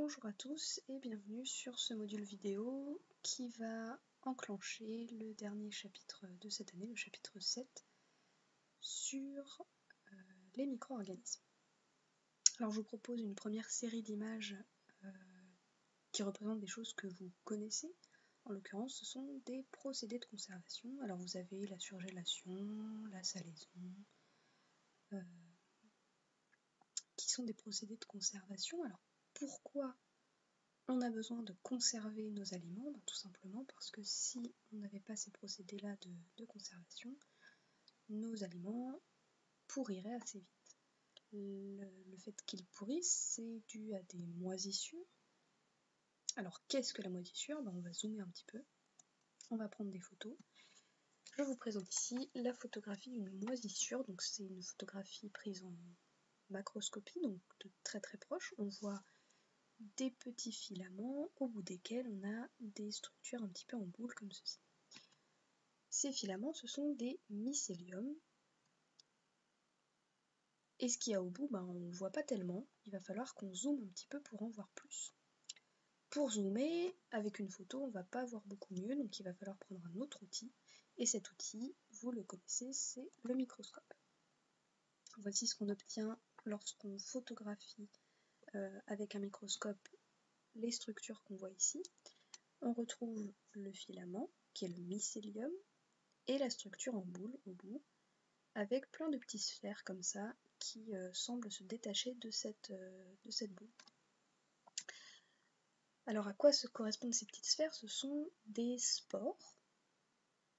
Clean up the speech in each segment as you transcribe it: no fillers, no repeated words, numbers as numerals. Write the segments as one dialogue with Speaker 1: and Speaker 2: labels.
Speaker 1: Bonjour à tous et bienvenue sur ce module vidéo qui va enclencher le dernier chapitre de cette année, le chapitre 7, sur les micro-organismes. Alors je vous propose une première série d'images qui représentent des choses que vous connaissez. En l'occurrence, ce sont des procédés de conservation. Alors vous avez la surgélation, la salaison, qui sont des procédés de conservation. Alors pourquoi on a besoin de conserver nos aliments? Tout simplement parce que si on n'avait pas ces procédés-là de conservation, nos aliments pourriraient assez vite. Le fait qu'ils pourrissent, c'est dû à des moisissures. Alors qu'est-ce que la moisissure? On va zoomer un petit peu, on va prendre des photos. Je vous présente ici la photographie d'une moisissure, donc c'est une photographie prise en macroscopie, donc de très très proche. On voit des petits filaments au bout desquels on a des structures un petit peu en boule comme ceci. Ces filaments, ce sont des mycéliums. Et ce qu'il y a au bout, on ne voit pas tellement. Il va falloir qu'on zoome un petit peu pour en voir plus. Pour zoomer, avec une photo, on ne va pas voir beaucoup mieux, donc il va falloir prendre un autre outil. Et cet outil, vous le connaissez, c'est le microscope. Voici ce qu'on obtient lorsqu'on photographie avec un microscope les structures qu'on voit ici. On retrouve le filament, qui est le mycélium, et la structure en boule au bout, avec plein de petites sphères comme ça, qui semblent se détacher de cette boule. Alors à quoi se correspondent ces petites sphères? Ce sont des spores.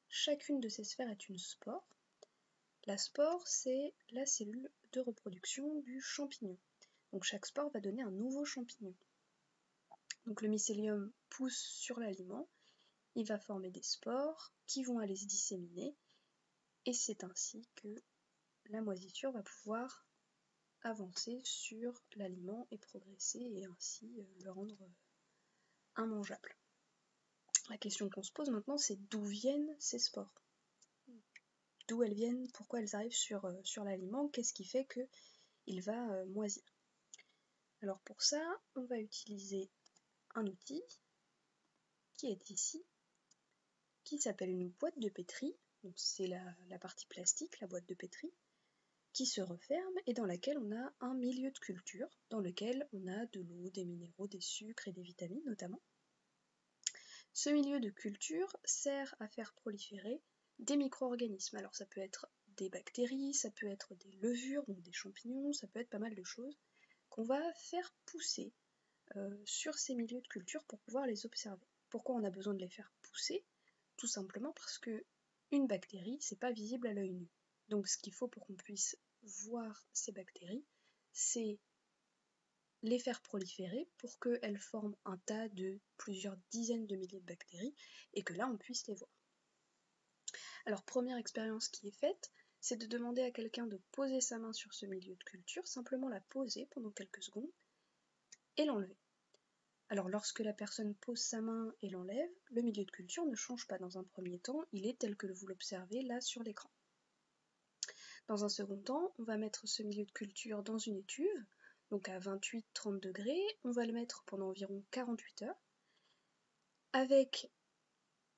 Speaker 1: Chacune de ces sphères est une spore. La spore, c'est la cellule de reproduction du champignon. Donc chaque spore va donner un nouveau champignon. Donc le mycélium pousse sur l'aliment, il va former des spores qui vont aller se disséminer, et c'est ainsi que la moisissure va pouvoir avancer sur l'aliment et progresser, et ainsi le rendre immangeable. La question qu'on se pose maintenant, c'est d'où viennent ces spores? D'où elles viennent? Pourquoi elles arrivent sur l'aliment? Qu'est-ce qui fait qu'il va moisir? Alors pour ça, on va utiliser un outil qui est ici, qui s'appelle une boîte de pétri. Donc c'est la partie plastique, la boîte de pétri, qui se referme et dans laquelle on a un milieu de culture, dans lequel on a de l'eau, des minéraux, des sucres et des vitamines notamment. Ce milieu de culture sert à faire proliférer des micro-organismes. Alors ça peut être des bactéries, ça peut être des levures, donc des champignons, ça peut être pas mal de choses qu'on va faire pousser sur ces milieux de culture pour pouvoir les observer. Pourquoi on a besoin de les faire pousser? Tout simplement parce que une bactérie, c'est pas visible à l'œil nu. Donc ce qu'il faut pour qu'on puisse voir ces bactéries, c'est les faire proliférer pour qu'elles forment un tas de plusieurs dizaines de milliers de bactéries et que là on puisse les voir. Alors première expérience qui est faite, c'est de demander à quelqu'un de poser sa main sur ce milieu de culture, simplement la poser pendant quelques secondes et l'enlever. Alors lorsque la personne pose sa main et l'enlève, le milieu de culture ne change pas dans un premier temps, il est tel que vous l'observez là sur l'écran. Dans un second temps, on va mettre ce milieu de culture dans une étuve, donc à 28-30 degrés, on va le mettre pendant environ 48 heures, avec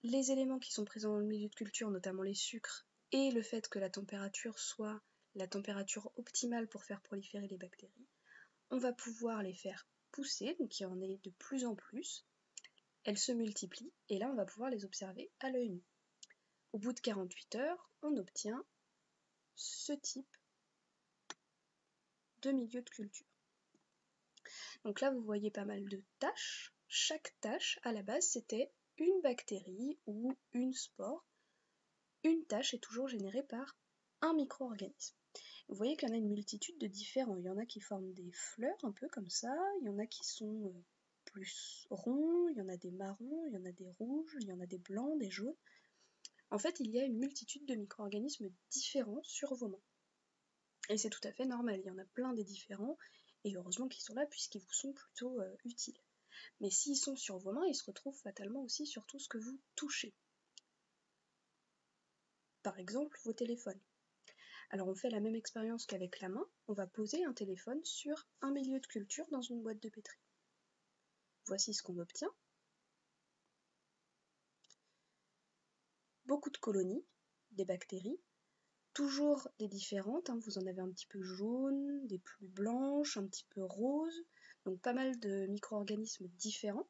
Speaker 1: les éléments qui sont présents dans le milieu de culture, notamment les sucres, et le fait que la température soit la température optimale pour faire proliférer les bactéries, on va pouvoir les faire pousser, donc il y en ait de plus en plus, elles se multiplient, et là on va pouvoir les observer à l'œil nu. Au bout de 48 heures, on obtient ce type de milieu de culture. Donc là vous voyez pas mal de taches. Chaque tache à la base c'était une bactérie ou une spore. Une tache est toujours générée par un micro-organisme. Vous voyez qu'il y en a une multitude de différents. Il y en a qui forment des fleurs un peu comme ça, il y en a qui sont plus ronds, il y en a des marrons, il y en a des rouges, il y en a des blancs, des jaunes. En fait, il y a une multitude de micro-organismes différents sur vos mains. Et c'est tout à fait normal, il y en a plein des différents, et heureusement qu'ils sont là puisqu'ils vous sont plutôt utiles. Mais s'ils sont sur vos mains, ils se retrouvent fatalement aussi sur tout ce que vous touchez. Par exemple, vos téléphones. Alors on fait la même expérience qu'avec la main, on va poser un téléphone sur un milieu de culture dans une boîte de pétri. voici ce qu'on obtient. Beaucoup de colonies, des bactéries, toujours des différentes, hein, vous en avez un petit peu jaunes, des plus blanches, un petit peu roses, donc pas mal de micro-organismes différents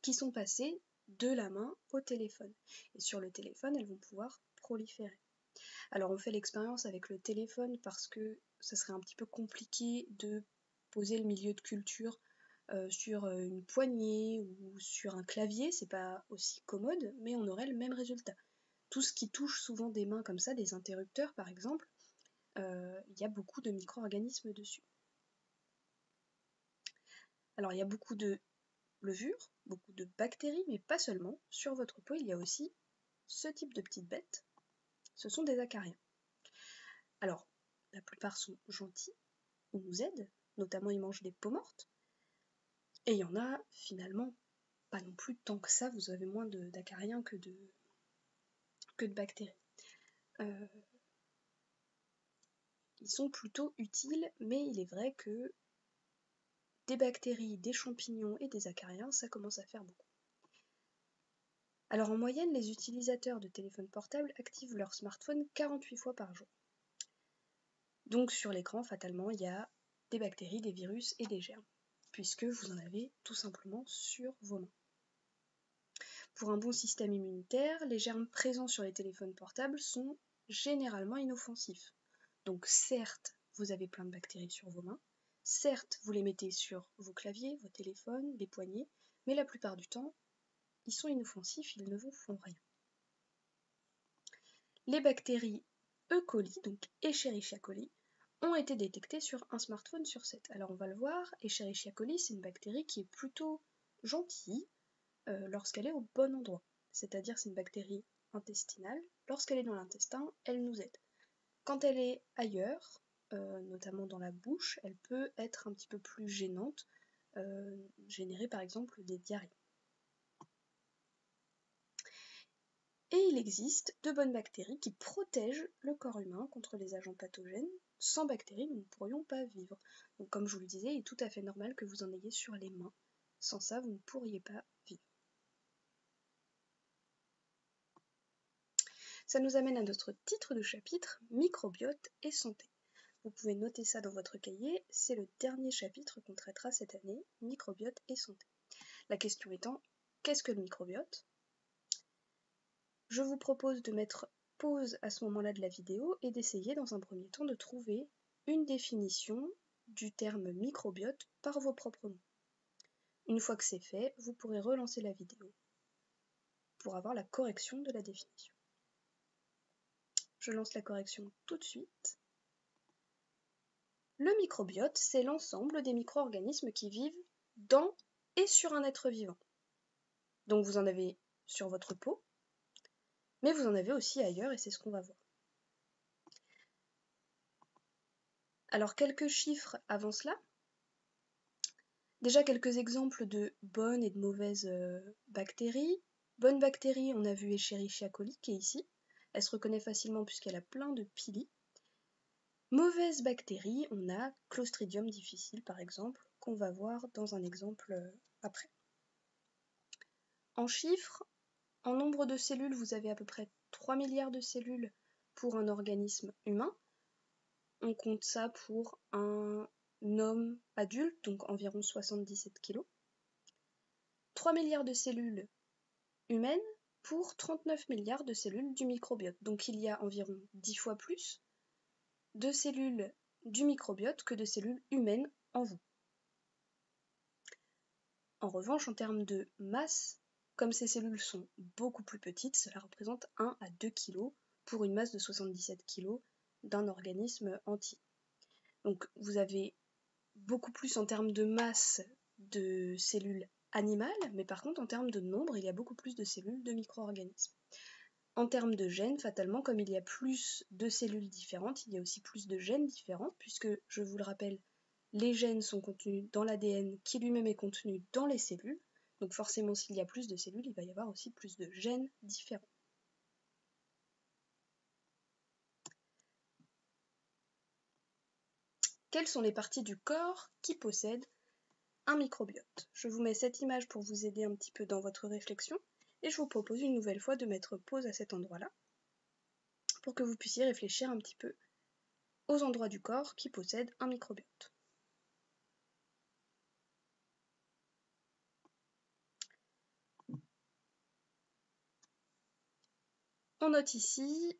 Speaker 1: qui sont passés de la main au téléphone. Et sur le téléphone, elles vont pouvoir proliférer. Alors on fait l'expérience avec le téléphone parce que ça serait un petit peu compliqué de poser le milieu de culture sur une poignée ou sur un clavier, c'est pas aussi commode, mais on aurait le même résultat. Tout ce qui touche souvent des mains comme ça, des interrupteurs par exemple, il y a beaucoup de micro-organismes dessus. Alors il y a beaucoup de levures, beaucoup de bactéries, mais pas seulement. Sur votre peau, il y a aussi ce type de petites bêtes. Ce sont des acariens. Alors, la plupart sont gentils, ils nous aident, notamment ils mangent des peaux mortes. Et il y en a finalement pas non plus tant que ça, vous avez moins d'acariens que de bactéries. Ils sont plutôt utiles, mais il est vrai que des bactéries, des champignons et des acariens, ça commence à faire beaucoup. Alors en moyenne, les utilisateurs de téléphones portables activent leur smartphone 48 fois par jour. Donc sur l'écran, fatalement, il y a des bactéries, des virus et des germes, puisque vous en avez tout simplement sur vos mains. Pour un bon système immunitaire, les germes présents sur les téléphones portables sont généralement inoffensifs. Donc certes, vous avez plein de bactéries sur vos mains, certes, vous les mettez sur vos claviers, vos téléphones, les poignets, mais la plupart du temps, ils sont inoffensifs, ils ne vous font rien. Les bactéries E. coli, donc Escherichia coli, ont été détectées sur un smartphone sur 7. Alors on va le voir, Escherichia coli, c'est une bactérie qui est plutôt gentille lorsqu'elle est au bon endroit. C'est-à-dire c'est une bactérie intestinale. Lorsqu'elle est dans l'intestin, elle nous aide. Quand elle est ailleurs, notamment dans la bouche, elle peut être un petit peu plus gênante, générer par exemple des diarrhées. Et il existe de bonnes bactéries qui protègent le corps humain contre les agents pathogènes. Sans bactéries, nous ne pourrions pas vivre. Donc comme je vous le disais, il est tout à fait normal que vous en ayez sur les mains. Sans ça, vous ne pourriez pas vivre. Ça nous amène à notre titre de chapitre, microbiote et santé. Vous pouvez noter ça dans votre cahier, c'est le dernier chapitre qu'on traitera cette année, microbiote et santé. La question étant, qu'est-ce que le microbiote ? Je vous propose de mettre pause à ce moment-là de la vidéo et d'essayer dans un premier temps de trouver une définition du terme microbiote par vos propres mots. Une fois que c'est fait, vous pourrez relancer la vidéo pour avoir la correction de la définition. Je lance la correction tout de suite. Le microbiote, c'est l'ensemble des micro-organismes qui vivent dans et sur un être vivant. Donc vous en avez sur votre peau, mais vous en avez aussi ailleurs et c'est ce qu'on va voir. Alors quelques chiffres avant cela. Déjà quelques exemples de bonnes et de mauvaises bactéries. Bonne bactérie, on a vu Escherichia coli qui est ici. Elle se reconnaît facilement puisqu'elle a plein de pili. Mauvaise bactérie, on a Clostridium difficile par exemple, qu'on va voir dans un exemple après. En chiffres, en nombre de cellules, vous avez à peu près 3 milliards de cellules pour un organisme humain. On compte ça pour un homme adulte, donc environ 77 kg. 3 milliards de cellules humaines pour 39 milliards de cellules du microbiote. Donc il y a environ 10 fois plus de cellules du microbiote que de cellules humaines en vous. En revanche, en termes de masse, comme ces cellules sont beaucoup plus petites, cela représente 1 à 2 kg pour une masse de 77 kg d'un organisme entier. Donc vous avez beaucoup plus en termes de masse de cellules animales, mais par contre en termes de nombre, il y a beaucoup plus de cellules de micro-organismes. En termes de gènes, fatalement, comme il y a plus de cellules différentes, il y a aussi plus de gènes différents, puisque, je vous le rappelle, les gènes sont contenus dans l'ADN qui lui-même est contenu dans les cellules, donc forcément s'il y a plus de cellules, il va y avoir aussi plus de gènes différents. Quelles sont les parties du corps qui possèdent un microbiote. Je vous mets cette image pour vous aider un petit peu dans votre réflexion et je vous propose une nouvelle fois de mettre pause à cet endroit-là pour que vous puissiez réfléchir un petit peu aux endroits du corps qui possèdent un microbiote. On note ici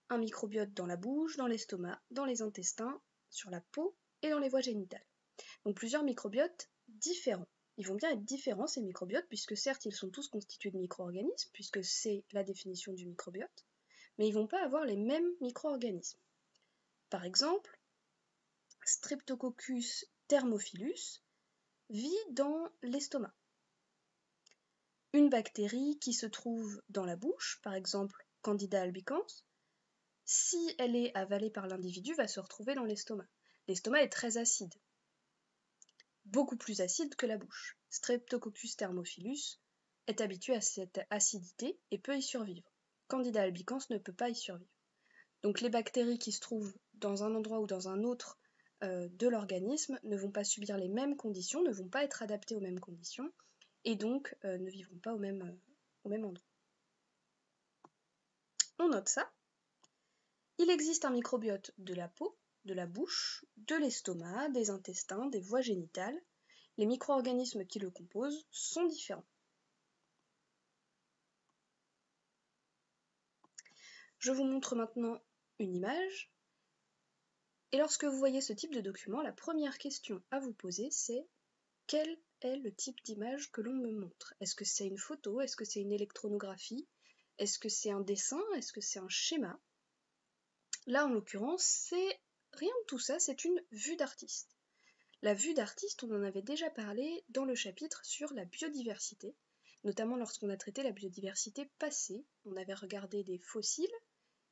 Speaker 1: un microbiote dans la bouche, dans l'estomac, dans les intestins, sur la peau et dans les voies génitales. Donc plusieurs microbiotes différents. Ils vont bien être différents ces microbiotes puisque certes ils sont tous constitués de micro-organismes puisque c'est la définition du microbiote, mais ils ne vont pas avoir les mêmes micro-organismes. Par exemple, Streptococcus thermophilus vit dans l'estomac. Une bactérie qui se trouve dans la bouche, par exemple Candida albicans, si elle est avalée par l'individu, va se retrouver dans l'estomac. L'estomac est très acide, beaucoup plus acide que la bouche. Streptococcus thermophilus est habitué à cette acidité et peut y survivre. Candida albicans ne peut pas y survivre. Donc les bactéries qui se trouvent dans un endroit ou dans un autre de l'organisme ne vont pas subir les mêmes conditions, ne vont pas être adaptées aux mêmes conditions, et donc ne vivront pas au même endroit. On note ça. Il existe un microbiote de la peau, de la bouche, de l'estomac, des intestins, des voies génitales. Les micro-organismes qui le composent sont différents. Je vous montre maintenant une image. Et lorsque vous voyez ce type de document, la première question à vous poser, c'est quel est le type d'image que l'on me montre? Est-ce que c'est une photo? Est-ce que c'est une électronographie? Est-ce que c'est un dessin? Est-ce que c'est un schéma? Là, en l'occurrence, c'est rien de tout ça, c'est une vue d'artiste. La vue d'artiste, on en avait déjà parlé dans le chapitre sur la biodiversité, notamment lorsqu'on a traité la biodiversité passée. On avait regardé des fossiles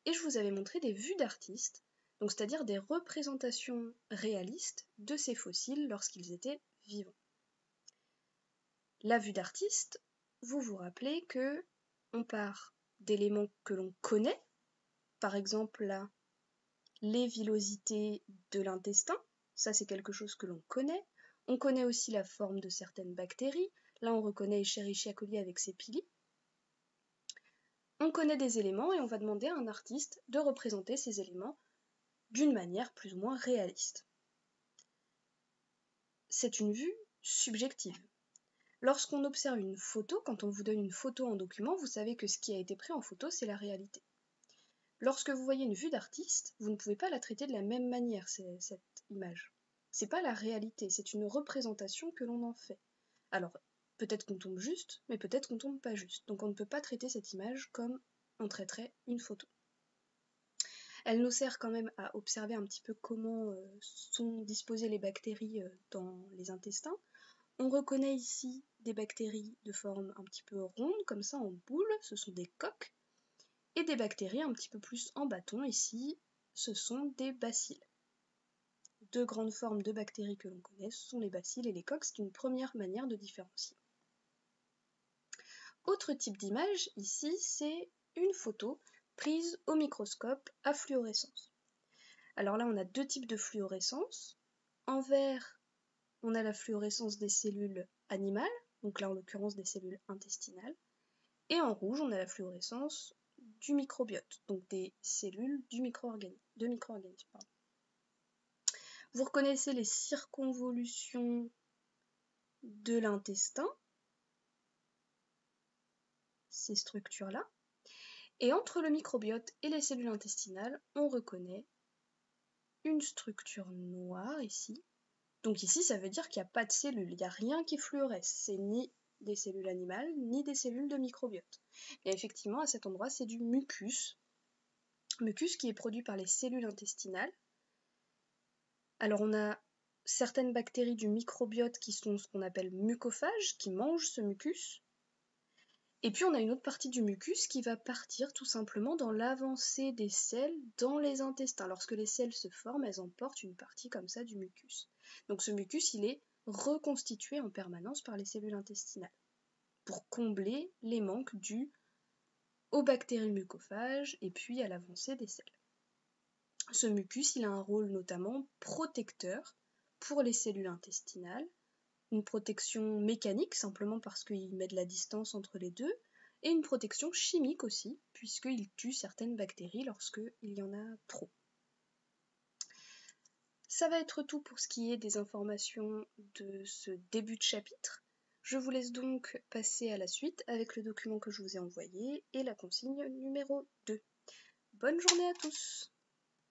Speaker 1: et je vous avais montré des vues d'artistes, donc c'est-à-dire des représentations réalistes de ces fossiles lorsqu'ils étaient vivants. La vue d'artiste, vous vous rappelez que on part d'éléments que l'on connaît, par exemple là, les villosités de l'intestin, ça c'est quelque chose que l'on connaît. On connaît aussi la forme de certaines bactéries, là on reconnaît Escherichia coli avec ses pili. On connaît des éléments et on va demander à un artiste de représenter ces éléments d'une manière plus ou moins réaliste. C'est une vue subjective. Lorsqu'on observe une photo, quand on vous donne une photo en document, vous savez que ce qui a été pris en photo, c'est la réalité. Lorsque vous voyez une vue d'artiste, vous ne pouvez pas la traiter de la même manière, cette image. C'est pas la réalité, c'est une représentation que l'on en fait. Alors, peut-être qu'on tombe juste, mais peut-être qu'on tombe pas juste. Donc on ne peut pas traiter cette image comme on traiterait une photo. Elle nous sert quand même à observer un petit peu comment sont disposées les bactéries dans les intestins. On reconnaît ici des bactéries de forme un petit peu ronde, comme ça en boule, ce sont des coques, et des bactéries un petit peu plus en bâton, ici, ce sont des bacilles. Deux grandes formes de bactéries que l'on connaît, ce sont les bacilles et les coques, c'est une première manière de différencier. Autre type d'image, ici, c'est une photo prise au microscope à fluorescence. Alors là, on a deux types de fluorescence. En vert, on a la fluorescence des cellules animales, donc là en l'occurrence des cellules intestinales, et en rouge on a la fluorescence du microbiote, donc des cellules de micro-organismes. Vous reconnaissez les circonvolutions de l'intestin, ces structures-là, et entre le microbiote et les cellules intestinales, on reconnaît une structure noire ici. Donc ici, ça veut dire qu'il n'y a pas de cellules, il n'y a rien qui fluoresce, c'est ni des cellules animales, ni des cellules de microbiote. Et effectivement, à cet endroit, c'est du mucus qui est produit par les cellules intestinales. Alors on a certaines bactéries du microbiote qui sont ce qu'on appelle mucophages, qui mangent ce mucus. Et puis on a une autre partie du mucus qui va partir tout simplement dans l'avancée des selles dans les intestins. Lorsque les selles se forment, elles emportent une partie comme ça du mucus. Donc ce mucus, il est reconstitué en permanence par les cellules intestinales pour combler les manques dus aux bactéries mucophages et puis à l'avancée des selles. Ce mucus, il a un rôle notamment protecteur pour les cellules intestinales une protection mécanique, simplement parce qu'il met de la distance entre les deux, et une protection chimique aussi, puisqu'il tue certaines bactéries lorsqu'il y en a trop. Ça va être tout pour ce qui est des informations de ce début de chapitre. Je vous laisse donc passer à la suite avec le document que je vous ai envoyé et la consigne numéro 2. Bonne journée à tous!